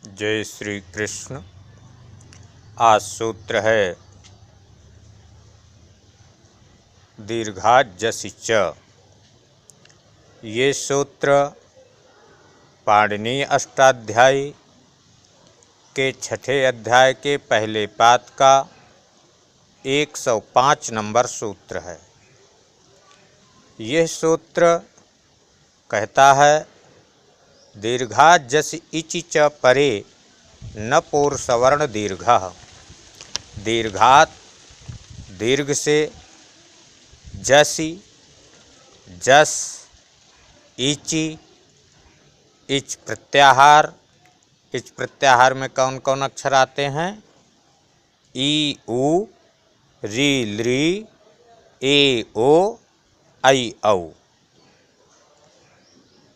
जय श्री कृष्ण। आज सूत्र है दीर्घाजसि च। ये सूत्र पाणिनीय अष्टाध्यायी के छठे अध्याय के पहले पाद का 105 नंबर सूत्र है। यह सूत्र कहता है दीर्घाजसि इचि च परे न पूर्वसवर्ण दीर्घः। दीर्घात दीर्घ से, जसि जस, इचि इच प्रत्याहार। इच प्रत्याहार में कौन कौन अक्षर आते हैं? ई उ, री लृ, ए ओ, ऐ औ।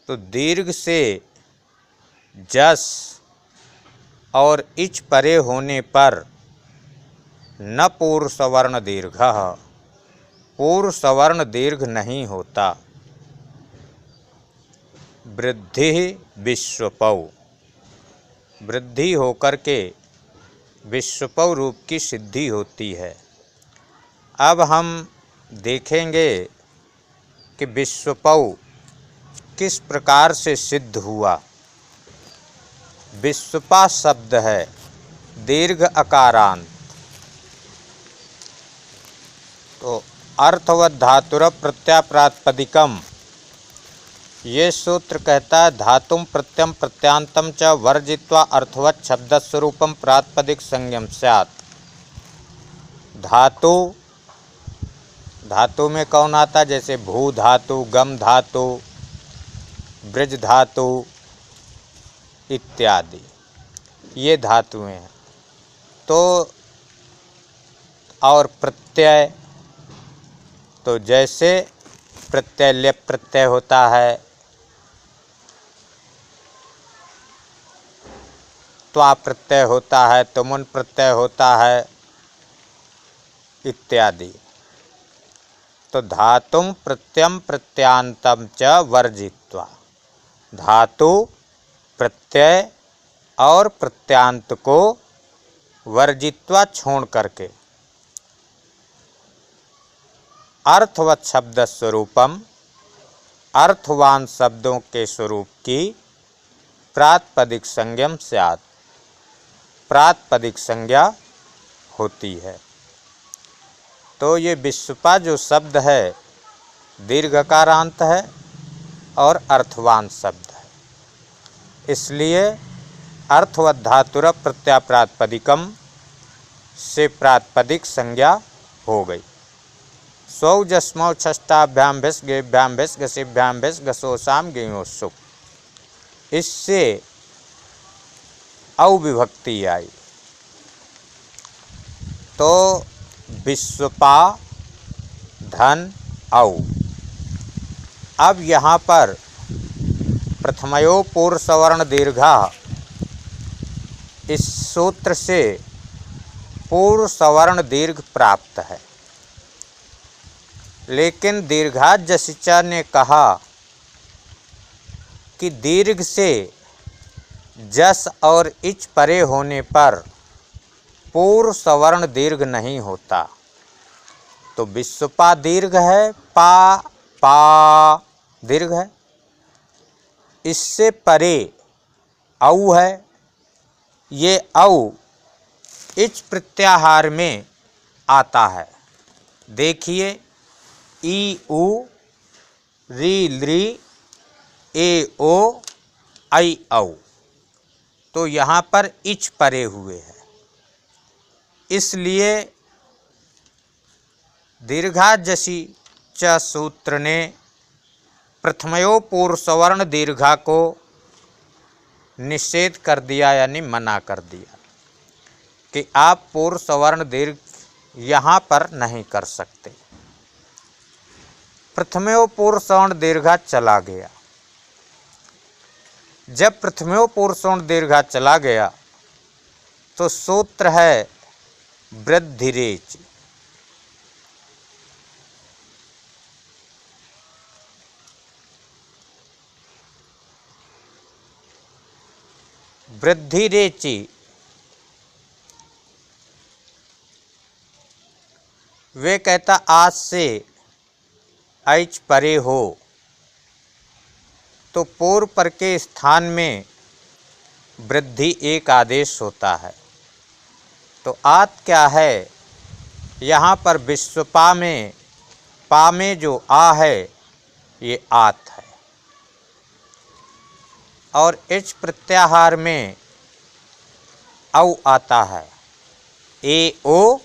तो दीर्घ से जस और इच परे होने पर न पूर्व सवर्ण दीर्घः, पूर्व सवर्ण दीर्घ नहीं होता। वृद्धि विश्वपौ, वृद्धि होकर के विश्वपौ रूप की सिद्धि होती है। अब हम देखेंगे कि विश्वपौ किस प्रकार से सिद्ध हुआ। विश्वपा शब्द है दीर्घ अकारांत। तो अर्थवत धातुर प्रत्याप्रातिपदिकम, ये सूत्र कहता है धातुम प्रत्यम प्रत्यांतम च वर्जित्वा अर्थवत शब्दस्वरूपम प्रातिपदिक संज्ञम स्यात्। धातु, धातु में कौन आता? जैसे भू धातु, गम धातु, ब्रज धातु इत्यादि, ये धातुएं हैं। तो और प्रत्यय, तो जैसे प्रत्यय लेप प्रत्यय होता है, त्वा प्रत्यय होता है, तुमुन प्रत्यय होता है इत्यादि। तो धातुम प्रत्यम प्रत्यांतम च वर्जित्वा, धातु प्रत्यय और प्रत्यांत को वर्जित्वा छोड़ करके अर्थवत शब्द स्वरूपम, अर्थवान शब्दों के स्वरूप की प्रातिपदिक संज्ञम स्यात्, प्रातिपदिक संज्ञा होती है। तो ये विश्वपा जो शब्द है दीर्घकारांत है और अर्थवान शब्द है, इसलिए अर्थवत धातुर प्रत्याप्रातिपदिकम से प्रातिपदिक संज्ञा हो गई। स्वौ जस्मौ षष्ठाभ्याम भिस गेभ्याम भिस घसिभ्याम भिस घसोसाम गेयोसुप, इससे औ विभक्ति आई। तो विश्वपा धन औ। अब यहाँ पर प्रथमयो पूर्व सवर्ण दीर्घा, इस सूत्र से पूर्व सवर्ण दीर्घ प्राप्त है। लेकिन दीर्घाजसि च ने कहा कि दीर्घ से जस और इच परे होने पर पूर्व सवर्ण दीर्घ नहीं होता। तो विश्वपा दीर्घ है, पा पा दीर्घ है, इससे परे औ है। ये औ इच प्रत्याहार में आता है। देखिए ई उ, री लृ, ए ओ, ऐ औ। तो यहाँ पर इच परे हुए हैं, इसलिए दीर्घाजसि च सूत्र ने प्रथमयो पूर्व सवर्ण दीर्घा को निषेध कर दिया, यानी मना कर दिया कि आप पूर्व सवर्ण दीर्घ यहाँ पर नहीं कर सकते। प्रथमयो पूर्व सवर्ण दीर्घा चला गया। जब प्रथमयो पूर्व सवर्ण दीर्घा चला गया तो सूत्र है वृद्धिरेच। वृद्धि रेचि वे कहता आज से ऐच परे हो, तो पूर्व पर के स्थान में वृद्धि एक आदेश होता है। तो आत क्या है, यहाँ पर विश्वपा में पा में जो आ है ये आत है, और इच प्रत्याहार में औ आता है, ए ओ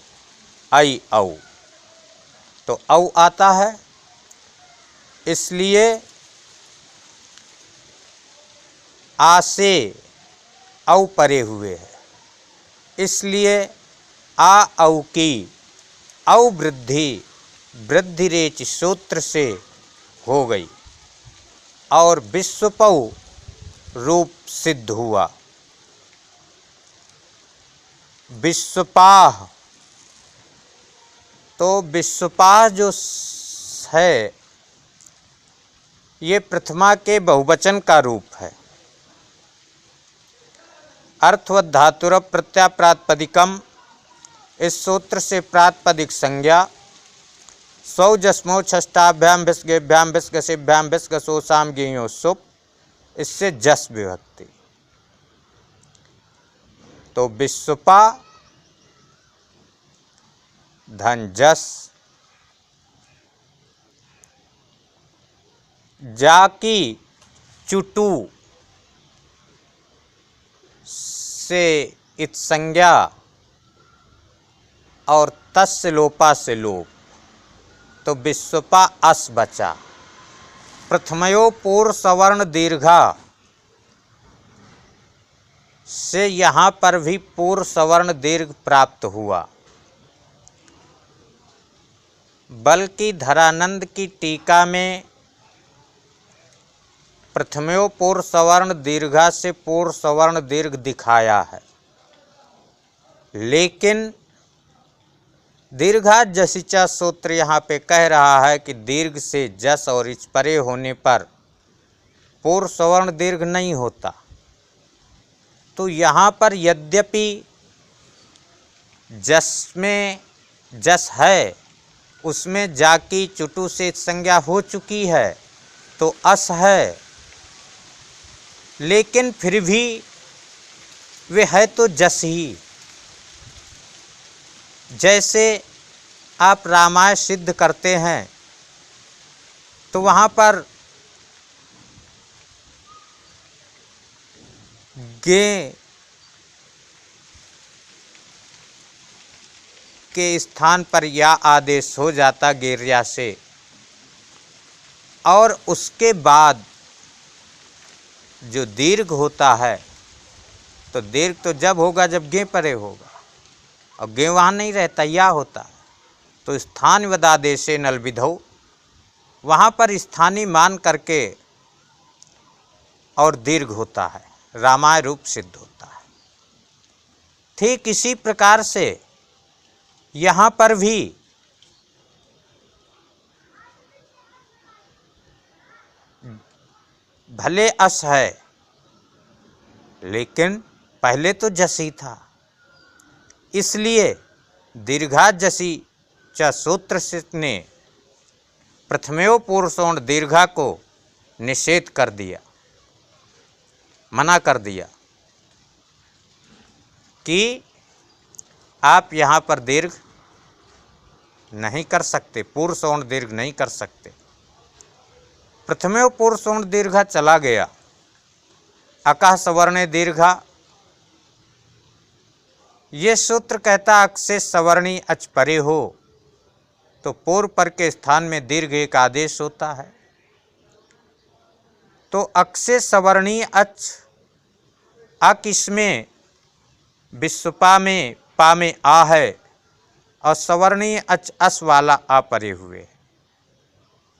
आई औ, तो औ आता है, इसलिए आ से औ परे हुए है, इसलिए आ औ की औ वृद्धि वृद्धि रेच सूत्र से हो गई और विश्वपौ रूप सिद्ध हुआ। विश्वपाह, तो विश्वपाह जो है ये प्रथमा के बहुवचन का रूप है। अर्थवत धातुर प्रत्यय प्रातिपदिकम, इस सूत्र से प्रातिपदिक संज्ञा सौ जस्मो षष्ठाभ्याम भिस्गेभ्याम भिस्गसेभ्याम भिस्गसोसाम गेयो सुप, इससे जस विभक्ति। तो विश्वपा धन जस, जाकी चुटू से इत संज्ञा और तस्य लोपा से लोप, तो विश्वपा अस बचा। प्रथमयो पूर्व सवर्ण दीर्घा से यहाँ पर भी पूर्व सवर्ण दीर्घ प्राप्त हुआ, बल्कि धरानंद की टीका में प्रथमयो पूर्व सवर्ण दीर्घा से पूर्व सवर्ण दीर्घ दिखाया है, लेकिन दीर्घा जसिचा सूत्र यहाँ पे कह रहा है कि दीर्घ से जस और इच परे होने पर पूर्व सवर्ण दीर्घ नहीं होता। तो यहाँ पर यद्यपि जस में जस है, उसमें जाकी चुटू से संज्ञा हो चुकी है, तो अस है, लेकिन फिर भी वे है तो जस ही। जैसे आप रामायण सिद्ध करते हैं तो वहाँ पर गे के स्थान पर या आदेश हो जाता गेरिया से, और उसके बाद जो दीर्घ होता है, तो दीर्घ तो जब होगा जब गे परे होगा, और गे वहाँ नहीं रहता, या होता है। तो स्थानवद आदेशे नल विधौ, वहाँ पर स्थानीय मान करके और दीर्घ होता है, रामाय रूप सिद्ध होता है। ठीक इसी प्रकार से यहाँ पर भी भले अस है, लेकिन पहले तो जसी था, इसलिए दीर्घा जसी च सूत्र ने प्रथमयो पूर्व सवर्ण दीर्घा को निषेध कर दिया, मना कर दिया कि आप यहाँ पर दीर्घ नहीं कर सकते, पूर्व सवर्ण दीर्घ नहीं कर सकते। प्रथमयो पूर्व सवर्ण दीर्घा चला गया, अकः सवर्णे दीर्घा, ये सूत्र कहता अक्से सवर्णी अच परे हो, तो पूर्व पर के स्थान में दीर्घ एक आदेश होता है। तो अक्से सवर्णी अच, अक इसमें विश्वपा में पा में आ है, और सवर्णी अच अस वाला आ परे हुए,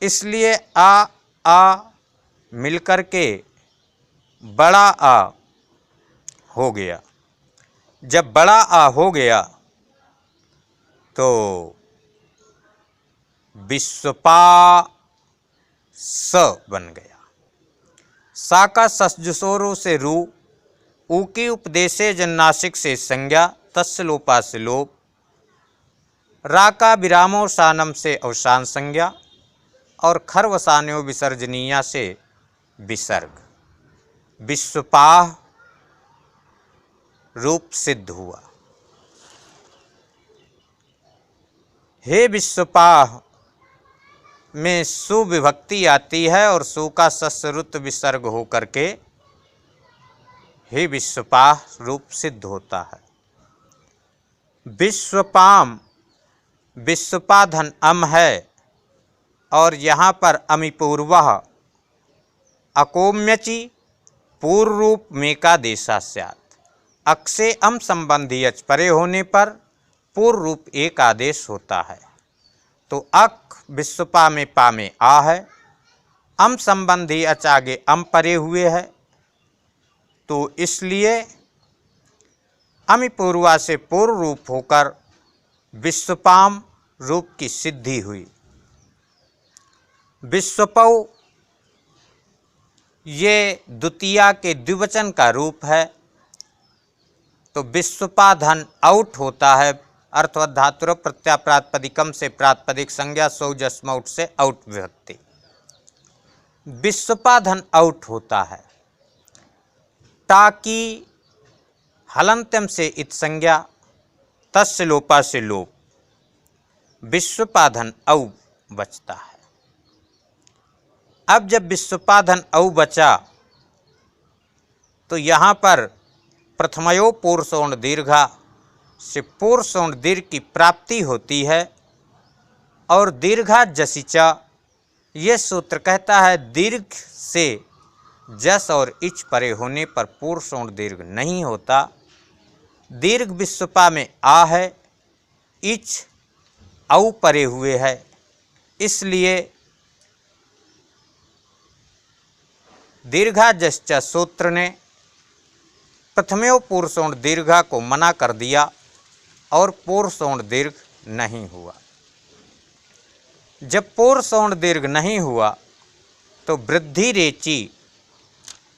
इसलिए आ मिलकर के बड़ा आ हो गया। जब बड़ा आ हो गया तो विश्वपा स बन गया। सा का ससजुसोरू से रू, ऊकी उपदेशे जन्नासिक से संज्ञा तस्य लोपा से लोप, राका विरामोशानम से अवसान संज्ञा और खरवसान्यो विसर्जनीया से विसर्ग। विश्वपाह रूप सिद्ध हुआ। हे विश्वपाह में सु विभक्ति आती है और सु का सस्रुत विसर्ग हो करके हे विश्वपाह रूप सिद्ध होता है। विश्वपाम विश्वपा धन अम है और यहाँ पर अमिपूर्वः अकोम्यचि पूर्व रूप में का देशा स्यात्। अक से अम संबंधी अच परे होने पर पूर्व रूप एक आदेश होता है। तो अक विश्वपा में पा में आ है, अम संबंधी अच आगे अम परे हुए है, तो इसलिए अमिपूर्वा से पूर्व रूप होकर विश्वपाम रूप की सिद्धि हुई। विश्वपौ ये द्वितीया के द्विवचन का रूप है, तो विश्वपा धन आउट होता है, अर्थवत धातुर प्रत्याप्रातपदिकम से प्रातपदिक संज्ञा सौ जस्मौट से आउट विभक्ति। विश्वपा धन आउट होता है। ताकि हलंत्यम से इत संज्ञा तस्य लोपा से लोप, विश्वपाधन औ बचता है। अब जब विश्वपाधन औ बचा तो यहाँ पर प्रथमयो पूर्वसोण दीर्घा से पूर्वसोण दीर्घ की प्राप्ति होती है और दीर्घा जसिचा, ये सूत्र कहता है दीर्घ से जस और इच परे होने पर पूर्वसोण दीर्घ नहीं होता। दीर्घ विश्वपा में आ है, इच औ परे हुए है, इसलिए दीर्घा जश्चा सूत्र ने प्रथमयो पूर्वसोण दीर्घा को मना कर दिया और पूर्वसोण दीर्घ नहीं हुआ। जब पूर्वसोण दीर्घ नहीं हुआ तो वृद्धि रेची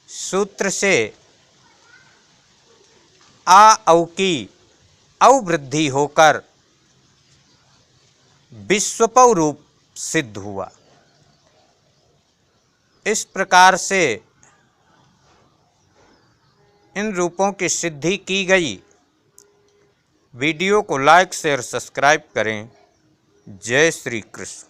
सूत्र से आ औ की अवृद्धि होकर विश्वपौ रूप सिद्ध हुआ। इस प्रकार से इन रूपों की सिद्धि की गई। वीडियो को लाइक शेयर सब्सक्राइब करें। जय श्री कृष्ण।